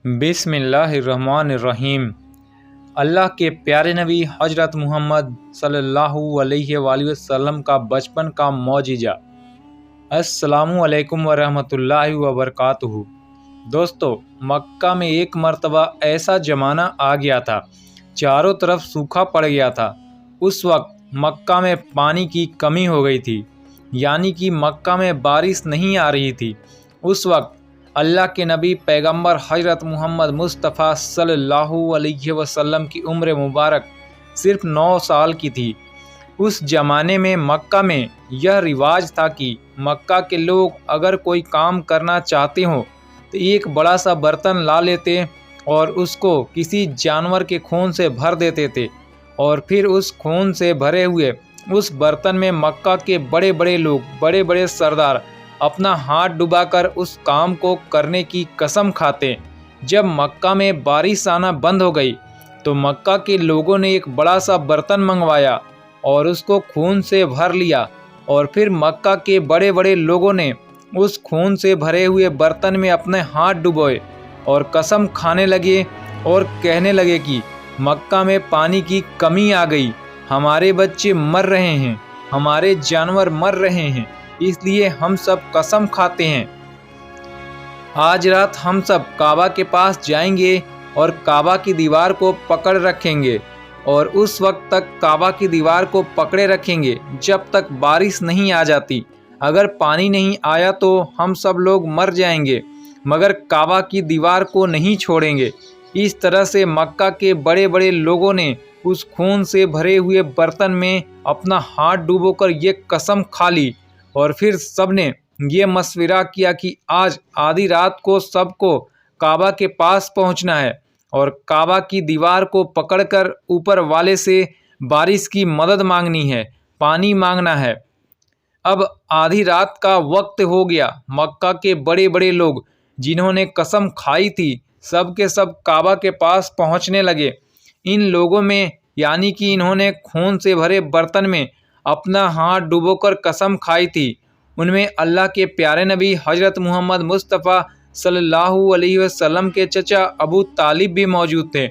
बिस्मिल्लाहिर्रहमानिर्रहीम। अल्लाह के प्यारे नबी हजरत मोहम्मद सल्लल्लाहु अलैहि वसल्लम का बचपन का मौजिज़ा। अस्सलामु अलैकुम वरहमतुल्लाहि वबरकातुहू। दोस्तों, मक्का में एक मर्तबा ऐसा ज़माना आ गया था, चारों तरफ सूखा पड़ गया था। उस वक्त मक्का में पानी की कमी हो गई थी, यानी कि मक्का में बारिश नहीं आ रही थी। उस वक्त अल्लाह के नबी पैगंबर हजरत मोहम्मद मुस्तफ़ा सल्लल्लाहु अलैहि वसल्लम की उम्र मुबारक सिर्फ 9 साल की थी। उस ज़माने में मक्का में यह रिवाज था कि मक्का के लोग अगर कोई काम करना चाहते हो तो एक बड़ा सा बर्तन ला लेते और उसको किसी जानवर के खून से भर देते थे, और फिर उस खून से भरे हुए उस बर्तन में मक्का के बड़े बड़े लोग, बड़े बड़े सरदार अपना हाथ डुबाकर उस काम को करने की कसम खाते। जब मक्का में बारिश आना बंद हो गई तो मक्का के लोगों ने एक बड़ा सा बर्तन मंगवाया और उसको खून से भर लिया, और फिर मक्का के बड़े बड़े लोगों ने उस खून से भरे हुए बर्तन में अपने हाथ डुबोए और कसम खाने लगे और कहने लगे कि मक्का में पानी की कमी आ गई, हमारे बच्चे मर रहे हैं, हमारे जानवर मर रहे हैं, इसलिए हम सब कसम खाते हैं आज रात हम सब काबा के पास जाएंगे और काबा की दीवार को पकड़ रखेंगे, और उस वक्त तक काबा की दीवार को पकड़े रखेंगे जब तक बारिश नहीं आ जाती। अगर पानी नहीं आया तो हम सब लोग मर जाएंगे, मगर काबा की दीवार को नहीं छोड़ेंगे। इस तरह से मक्का के बड़े बड़े लोगों ने उस खून से भरे हुए बर्तन में अपना हाथ डुबोकर ये कसम खा ली, और फिर सब ने ये मशवरा किया कि आज आधी रात को सबको काबा के पास पहुंचना है और काबा की दीवार को पकड़कर ऊपर वाले से बारिश की मदद मांगनी है, पानी मांगना है। अब आधी रात का वक्त हो गया। मक्का के बड़े बड़े लोग जिन्होंने कसम खाई थी सब के सब काबा के पास पहुंचने लगे। इन लोगों में, यानी कि इन्होंने खून से भरे बर्तन में अपना हाथ डुबोकर कसम खाई थी, उनमें अल्लाह के प्यारे नबी हजरत मोहम्मद मुस्तफ़ा सल्लल्लाहु अलैहि वसल्लम के चचा अबू तालिब भी मौजूद थे।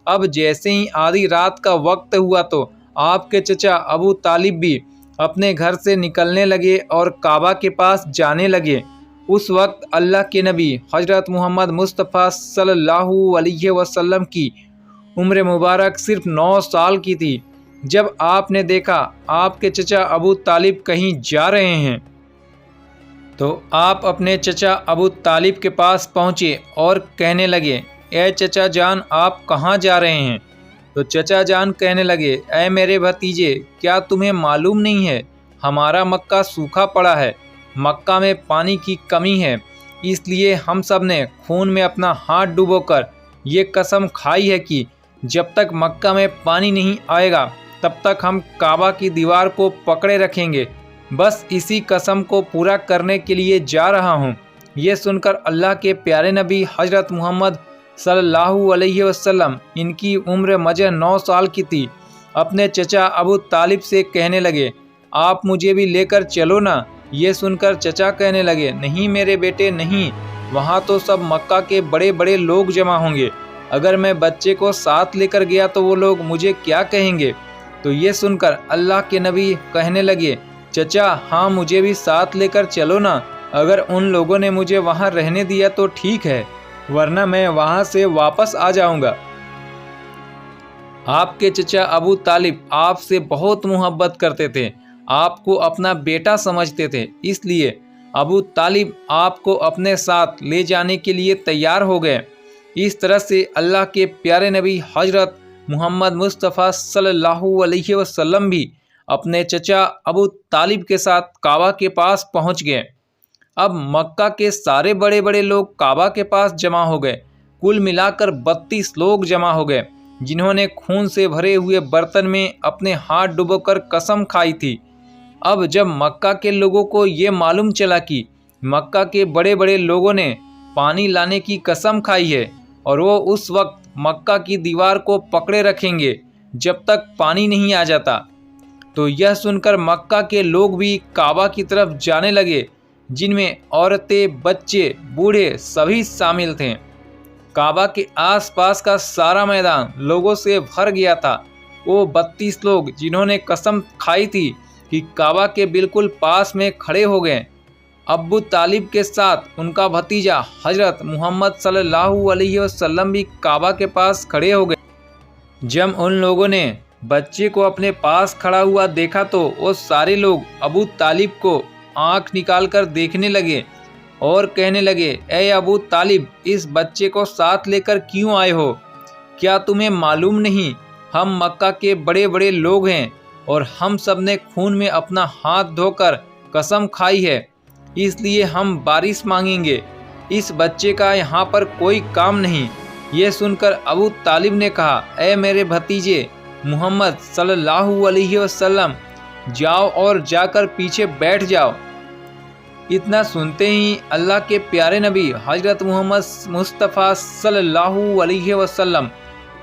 अब जैसे ही आधी रात का वक्त हुआ तो आपके चचा अबू तालिब भी अपने घर से निकलने लगे और काबा के पास जाने लगे। उस वक्त अल्लाह के नबी हजरत मोहम्मद मुस्तफ़ा सल्लल्लाहु अलैहि वसल्लम की उम्र मुबारक सिर्फ 9 साल की थी। जब आपने देखा आपके चचा अबू तालिब कहीं जा रहे हैं तो आप अपने चचा अबू तालिब के पास पहुँचे और कहने लगे, ए चचा जान, आप कहाँ जा रहे हैं? तो चचा जान कहने लगे, ए मेरे भतीजे, क्या तुम्हें मालूम नहीं है हमारा मक्का सूखा पड़ा है, मक्का में पानी की कमी है, इसलिए हम सब ने खून में अपना हाथ डुबोकर ये कसम खाई है कि जब तक मक्का में पानी नहीं आएगा तब तक हम काबा की दीवार को पकड़े रखेंगे। बस इसी कसम को पूरा करने के लिए जा रहा हूँ। ये सुनकर अल्लाह के प्यारे नबी हजरत मोहम्मद सल्लल्लाहु अलैहि वसल्लम, इनकी उम्र मजे 9 साल की थी, अपने चचा अबू तालिब से कहने लगे, आप मुझे भी लेकर चलो ना। ये सुनकर चचा कहने लगे, नहीं मेरे बेटे नहीं, वहाँ तो सब मक्का के बड़े बड़े लोग जमा होंगे, अगर मैं बच्चे को साथ लेकर गया तो वो लोग मुझे क्या कहेंगे? तो ये सुनकर अल्लाह के नबी कहने लगे, चचा हाँ, मुझे भी साथ लेकर चलो ना, अगर उन लोगों ने मुझे वहाँ रहने दिया तो ठीक है, वरना मैं वहाँ से वापस आ जाऊँगा। आपके चचा अबू तालिब आपसे बहुत मोहब्बत करते थे, आपको अपना बेटा समझते थे, इसलिए अबू तालिब आपको अपने साथ ले जाने के लिए तैयार हो गए। इस तरह से अल्लाह के प्यारे नबी हजरत मोहम्मद मुस्तफ़ा सल्लल्लाहु अलैहि वसल्लम भी अपने चचा अबू तालिब के साथ काबा के पास पहुंच गए। अब मक्का के सारे बड़े बड़े लोग काबा के पास जमा हो गए। कुल मिलाकर 32 लोग जमा हो गए जिन्होंने खून से भरे हुए बर्तन में अपने हाथ डुबोकर कसम खाई थी। अब जब मक्का के लोगों को ये मालूम चला कि मक्का के बड़े बड़े लोगों ने पानी लाने की कसम खाई है और वो उस वक्त मक्का की दीवार को पकड़े रखेंगे जब तक पानी नहीं आ जाता, तो यह सुनकर मक्का के लोग भी काबा की तरफ जाने लगे, जिनमें औरतें, बच्चे, बूढ़े सभी शामिल थे। काबा के आसपास का सारा मैदान लोगों से भर गया था। वो 32 लोग जिन्होंने कसम खाई थी कि काबा के बिल्कुल पास में खड़े हो गए। अब्बू तालिब के साथ उनका भतीजा हजरत मोहम्मद सल्लल्लाहु अलैहि वसल्लम भी काबा के पास खड़े हो गए। जब उन लोगों ने बच्चे को अपने पास खड़ा हुआ देखा तो वो सारे लोग अबू तालिब को आंख निकालकर देखने लगे और कहने लगे, ए अबू तालिब, इस बच्चे को साथ लेकर क्यों आए हो? क्या तुम्हें मालूम नहीं हम मक्का के बड़े बड़े लोग हैं और हम सब ने खून में अपना हाथ धोकर कसम खाई है, इसलिए हम बारिश मांगेंगे। इस बच्चे का यहाँ पर कोई काम नहीं। ये सुनकर अबू तालिब ने कहा, ए मेरे भतीजे मोहम्मद सल्लल्लाहु अलैहि वसल्लम, जाओ और जाकर पीछे बैठ जाओ। इतना सुनते ही अल्लाह के प्यारे नबी हजरत मोहम्मद मुस्तफ़ा सल्लल्लाहु अलैहि वसल्लम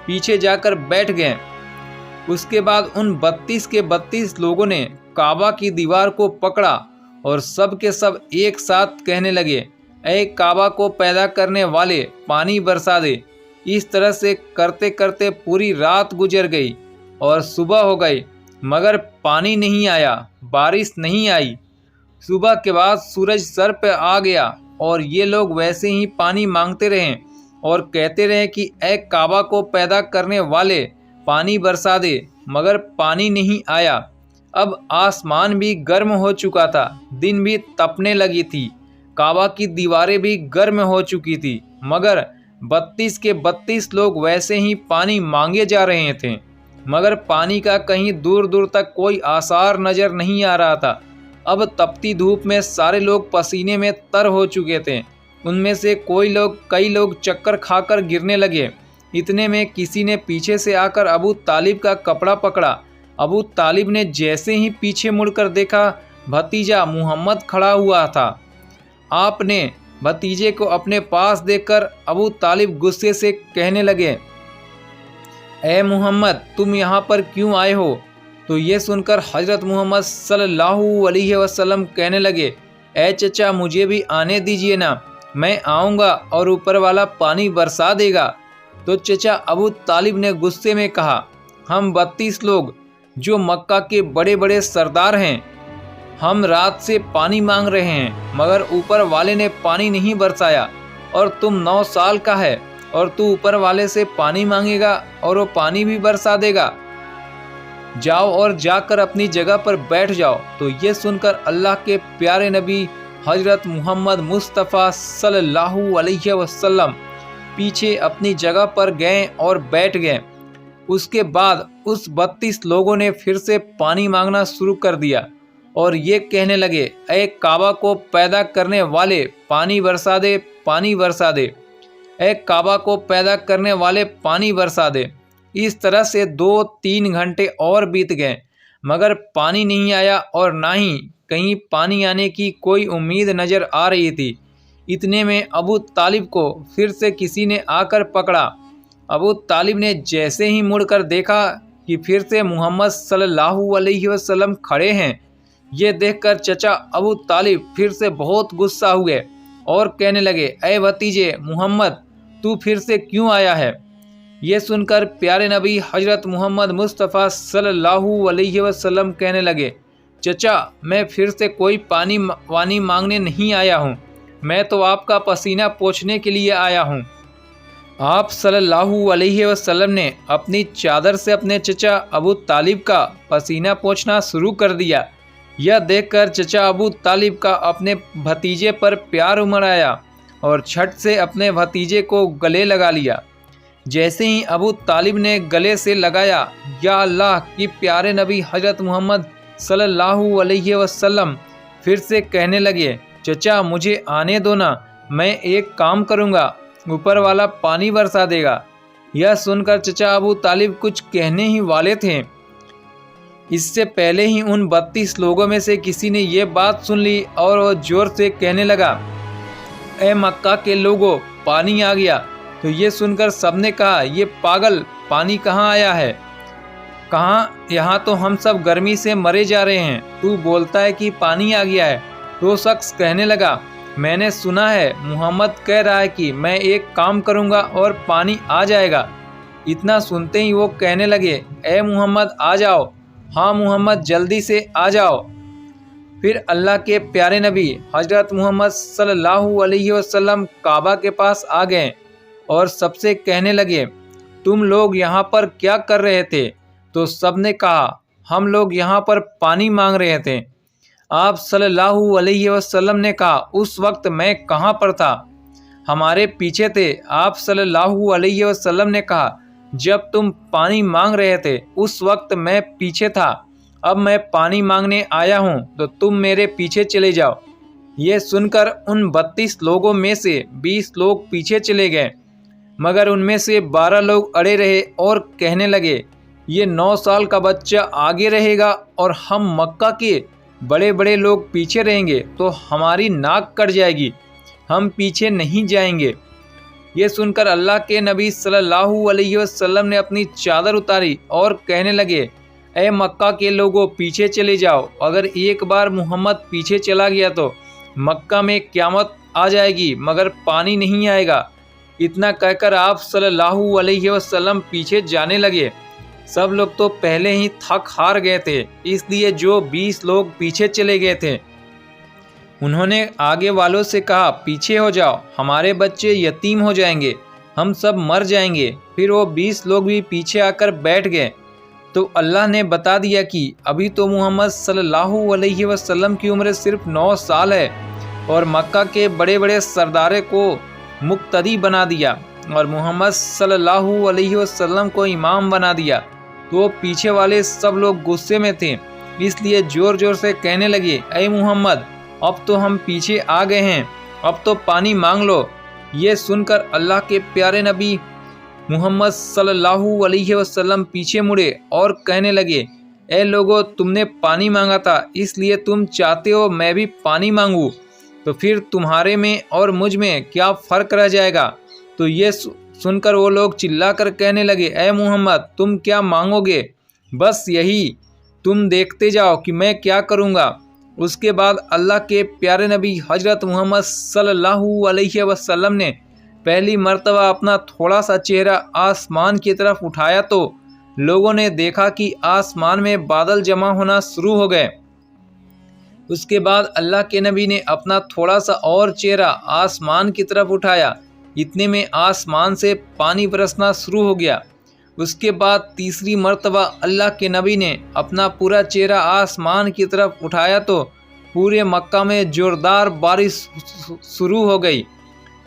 पीछे जाकर बैठ गए। उसके बाद उन 32 के 32 लोगों ने काबा की दीवार को पकड़ा और सब के सब एक साथ कहने लगे, ऐ काबा को पैदा करने वाले, पानी बरसा दे। इस तरह से करते करते पूरी रात गुजर गई और सुबह हो गई, मगर पानी नहीं आया, बारिश नहीं आई। सुबह के बाद सूरज सर पर आ गया और ये लोग वैसे ही पानी मांगते रहे और कहते रहे कि ऐ काबा को पैदा करने वाले, पानी बरसा दे, मगर पानी नहीं आया। अब आसमान भी गर्म हो चुका था, दिन भी तपने लगी थी, काबा की दीवारें भी गर्म हो चुकी थी, मगर 32 के 32 लोग वैसे ही पानी मांगे जा रहे थे, मगर पानी का कहीं दूर दूर तक कोई आसार नज़र नहीं आ रहा था। अब तपती धूप में सारे लोग पसीने में तर हो चुके थे। उनमें से कई लोग चक्कर खाकर गिरने लगे। इतने में किसी ने पीछे से आकर अबू तालिब का कपड़ा पकड़ा। अबू तालिब ने जैसे ही पीछे मुड़कर देखा, भतीजा मोहम्मद खड़ा हुआ था। आपने भतीजे को अपने पास देखकर अबू तालिब गुस्से से कहने लगे, ए मोहम्मद, तुम यहाँ पर क्यों आए हो? तो ये सुनकर हजरत मोहम्मद सल्लल्लाहु अलैहि वसल्लम कहने लगे, ए चचा, मुझे भी आने दीजिए ना, मैं आऊँगा और ऊपर वाला पानी बरसा देगा। तो चचा अबू तालिब ने गुस्से में कहा, हम 32 लोग जो मक्का के बड़े बड़े सरदार हैं, हम रात से पानी मांग रहे हैं, मगर ऊपर वाले ने पानी नहीं बरसाया, और तुम 9 साल का है और तू ऊपर वाले से पानी मांगेगा और वो पानी भी बरसा देगा। जाओ और जाकर अपनी जगह पर बैठ जाओ। तो ये सुनकर अल्लाह के प्यारे नबी हजरत मोहम्मद मुस्तफ़ा सल्लल्लाहु अलैहि वसल्लम पीछे अपनी जगह पर गए और बैठ गए। उसके बाद उस 32 लोगों ने फिर से पानी मांगना शुरू कर दिया और ये कहने लगे, ऐ काबा को पैदा करने वाले, पानी बरसा दे, पानी बरसा दे, ऐ काबा को पैदा करने वाले, पानी बरसा दे। इस तरह से 2-3 घंटे और बीत गए, मगर पानी नहीं आया और ना ही कहीं पानी आने की कोई उम्मीद नज़र आ रही थी। इतने में अबू तालिब को फिर से किसी ने आकर पकड़ा। अबू तालिब ने जैसे ही मुड़कर देखा कि फिर से मोहम्मद सल्लल्लाहु अलैहि वसल्लम खड़े हैं। ये देखकर चचा अबू तालिब फिर से बहुत गुस्सा हुए और कहने लगे, ऐ भतीजे मोहम्मद, तू फिर से क्यों आया है? ये सुनकर प्यारे नबी हजरत मोहम्मद मुस्तफ़ा सल्लल्लाहु अलैहि वसल्लम कहने लगे, चचा, मैं फिर से कोई पानी मांगने नहीं आया हूँ, मैं तो आपका पसीना पोंछने के लिए आया हूँ। आप सल्लल्लाहु अलैहि वसल्लम ने अपनी चादर से अपने चचा अबू तालिब का पसीना पोंछना शुरू कर दिया। यह देखकर चचा अबू तालिब का अपने भतीजे पर प्यार उमड़ आया और झट से अपने भतीजे को गले लगा लिया। जैसे ही अबू तालिब ने गले से लगाया, या अल्लाह की प्यारे नबी हजरत मोहम्मद सल्लल्लाहु अलैहि वसल्लम फिर से कहने लगे, चचा, मुझे आने दो ना, मैं एक काम करूँगा, ऊपर वाला पानी बरसा देगा। यह सुनकर चचा अबू तालिब कुछ कहने ही वाले थे, इससे पहले ही उन 32 लोगों में से किसी ने ये बात सुन ली और वो जोर से कहने लगा, ए मक्का के लोगों, पानी आ गया। तो ये सुनकर सबने कहा, ये पागल, पानी कहाँ आया है? कहाँ, यहाँ तो हम सब गर्मी से मरे जा रहे हैं, तू बोलता है कि पानी आ गया है। तो शख्स कहने लगा, میں نے سنا ہے محمد کہہ رہا ہے کہ میں ایک کام کروں گا اور پانی آ جائے گا۔ اتنا سنتے ہی وہ کہنے لگے اے محمد آ جاؤ، ہاں محمد جلدی سے آ جاؤ۔ پھر اللہ کے پیارے نبی حضرت محمد صلی اللہ علیہ وسلم کعبہ کے پاس آ گئے اور سب سے کہنے لگے تم لوگ یہاں پر کیا کر رہے تھے؟ تو سب نے کہا ہم لوگ یہاں پر پانی مانگ رہے تھے۔ آپ صلی اللہ علیہ وسلم نے کہا اس وقت میں کہاں پر تھا؟ ہمارے پیچھے تھے۔ آپ صلی اللہ علیہ وسلم نے کہا جب تم پانی مانگ رہے تھے اس وقت میں پیچھے تھا، اب میں پانی مانگنے آیا ہوں تو تم میرے پیچھے چلے جاؤ۔ یہ سن کر ان 32 لوگوں میں سے 20 لوگ پیچھے چلے گئے، مگر ان میں سے 12 لوگ اڑے رہے اور کہنے لگے یہ 9 سال کا بچہ آگے رہے گا اور ہم مکہ کے بڑے بڑے لوگ پیچھے رہیں گے تو ہماری ناک کٹ جائے گی، ہم پیچھے نہیں جائیں گے۔ یہ سن کر اللہ کے نبی صلی اللہ علیہ وسلم نے اپنی چادر اتاری اور کہنے لگے اے مکہ کے لوگوں پیچھے چلے جاؤ، اگر ایک بار محمد پیچھے چلا گیا تو مکہ میں قیامت آ جائے گی مگر پانی نہیں آئے گا۔ اتنا کہہ کر آپ صلی اللہ علیہ وسلم پیچھے جانے لگے۔ سب لوگ تو پہلے ہی تھک ہار گئے تھے، اس لیے جو 20 لوگ پیچھے چلے گئے تھے انہوں نے آگے والوں سے کہا پیچھے ہو جاؤ، ہمارے بچے یتیم ہو جائیں گے، ہم سب مر جائیں گے۔ پھر وہ 20 لوگ بھی پیچھے آ کر بیٹھ گئے تو اللہ نے بتا دیا کہ ابھی تو محمد صلی اللہ علیہ وسلم کی عمر صرف 9 سال ہے اور مکہ کے بڑے بڑے سردارے کو مقتدی بنا دیا اور محمد صلی اللہ علیہ وسلم کو امام بنا دیا۔ تو وہ پیچھے والے سب لوگ غصے میں تھے، اس لیے زور زور سے کہنے لگے اے محمد اب تو ہم پیچھے آ گئے ہیں، اب تو پانی مانگ لو۔ یہ سن کر اللہ کے پیارے نبی محمد صلی اللہ علیہ وسلم پیچھے مڑے اور کہنے لگے اے لوگو تم نے پانی مانگا تھا اس لیے تم چاہتے ہو میں بھی پانی مانگوں، تو پھر تمہارے میں اور مجھ میں کیا فرق رہ جائے گا؟ تو یہ سن کر وہ لوگ چلا کر کہنے لگے اے محمد تم کیا مانگو گے؟ بس یہی، تم دیکھتے جاؤ کہ میں کیا کروں گا۔ اس کے بعد اللہ کے پیارے نبی حضرت محمد صلی اللہ علیہ وسلم نے پہلی مرتبہ اپنا تھوڑا سا چہرہ آسمان کی طرف اٹھایا تو لوگوں نے دیکھا کہ آسمان میں بادل جمع ہونا شروع ہو گئے۔ اس کے بعد اللہ کے نبی نے اپنا تھوڑا سا اور چہرہ آسمان کی طرف اٹھایا، اتنے میں آسمان سے پانی برسنا شروع ہو گیا۔ اس کے بعد تیسری مرتبہ اللہ کے نبی نے اپنا پورا چہرہ آسمان کی طرف اٹھایا تو پورے مکہ میں زوردار بارش شروع ہو گئی۔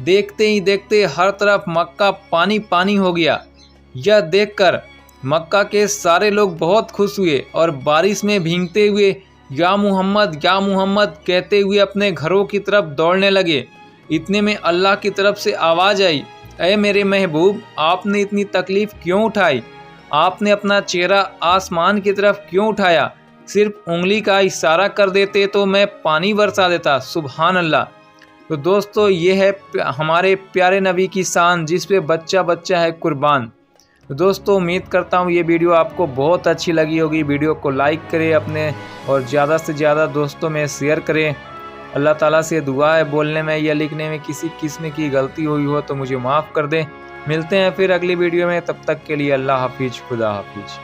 دیکھتے ہی دیکھتے ہر طرف مکہ پانی پانی ہو گیا۔ یہ دیکھ کر مکہ کے سارے لوگ بہت خوش ہوئے اور بارش میں بھیگتے ہوئے یا محمد کہتے ہوئے اپنے گھروں کی طرف دوڑنے لگے۔ اتنے میں اللہ کی طرف سے آواز آئی اے میرے محبوب آپ نے اتنی تکلیف کیوں اٹھائی؟ آپ نے اپنا چہرہ آسمان کی طرف کیوں اٹھایا؟ صرف انگلی کا اشارہ کر دیتے تو میں پانی برسا دیتا۔ سبحان اللہ۔ تو دوستو یہ ہے ہمارے پیارے نبی کی شان جس پہ بچہ بچہ ہے قربان۔ تو دوستو امید کرتا ہوں یہ ویڈیو آپ کو بہت اچھی لگی ہوگی۔ ویڈیو کو لائک کریں اپنے اور زیادہ سے زیادہ دوستوں میں شیئر کریں۔ اللہ تعالیٰ سے دعا ہے بولنے میں یا لکھنے میں کسی قسم کی غلطی ہوئی ہو تو مجھے معاف کر دیں۔ ملتے ہیں پھر اگلی ویڈیو میں، تب تک کے لیے اللہ حافظ، خدا حافظ۔